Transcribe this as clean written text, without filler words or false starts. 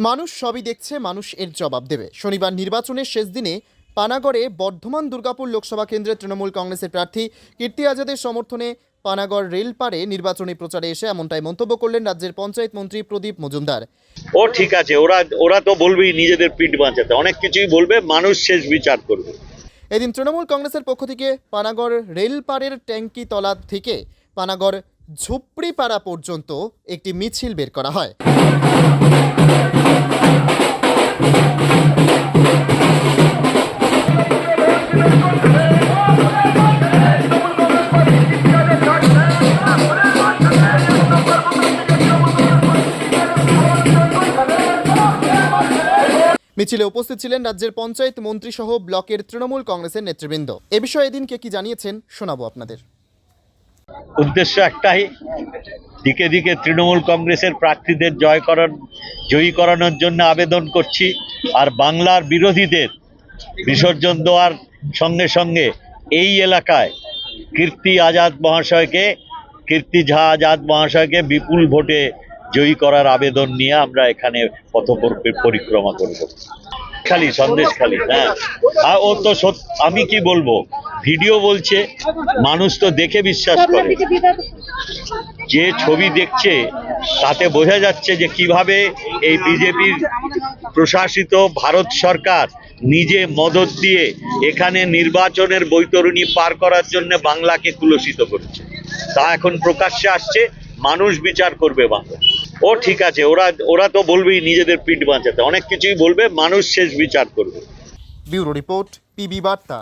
মানুষ সবই দেখছে, মানুষ এর জবাব দেবে। শনিবার নির্বাচনের শেষ দিনে পানাগড়ে বর্ধমান দুর্গাপুর লোকসভা কেন্দ্রের তৃণমূল কংগ্রেসের প্রার্থী কীর্তি আজাদের সমর্থনে পানাগড় রেলপাড়ে নির্বাচনী প্রচারে এসে এমনটাই মন্তব্য করলেন রাজ্যের পঞ্চায়েত মন্ত্রী প্রদীপ মজুমদার। ও ঠিক আছে, ওরা তো বলবেই নিজেদের পিঠ বাঁচাতে, অনেক কিছুই বলবে, মানুষ শেষ বিচার করবে। এদিন তৃণমূল কংগ্রেসের পক্ষ থেকে পানাগড় রেলপাড়ের ট্যাঙ্কি তলা থেকে পানাগড় ঝুপড়িপাড়া পর্যন্ত একটি মিছিল বের করা হয়। মিছিলে উপস্থিত ছিলেন রাজ্যের পঞ্চায়েত মন্ত্রী সহ ব্লকের তৃণমূল কংগ্রেসের নেতৃবৃন্দ। এ বিষয়ে এদিন কে কি জানিয়েছেন শোনাবো আপনাদের। উদ্দেশ্য একটাই, দিকে দিকে তৃণমূল কংগ্রেসের প্রার্থীদের জয়ী করানোর জন্য আবেদন করছি। আর বাংলার বিরোধীদের বিসর্জন দেওয়ার সঙ্গে সঙ্গে এই এলাকায় কীর্তি ঝা আজাদ মহাশয়কে বিপুল ভোটে জয়ী করার আবেদন নিয়ে আমরা এখানে পথ পরিক্রমা করব। সন্দেশখালী, হ্যাঁ, আর ও তো আমি কি বলবো, ভিডিও বলছে, মানুষ তো দেখে বিশ্বাস করে। যে ছবি দেখছে তাতে বোঝা যাচ্ছে যে কিভাবে এই বিজেপির প্রশাসিত ভারত সরকার নিজে মদত দিয়ে এখানে নির্বাচনের বৈতরণী পার করার জন্য বাংলাকে কুলসিত করছে। তা এখন প্রকাশ্যে আসছে, মানুষ বিচার করবে বাংলা। ও ঠিক আছে, ওরা তো বলবেই নিজেদের পিঠ বাঁচাতে, অনেক কিছুই বলবে, মানুষ শেষ বিচার করবে। ব্যুরো রিপোর্ট, পিবি বার্তা।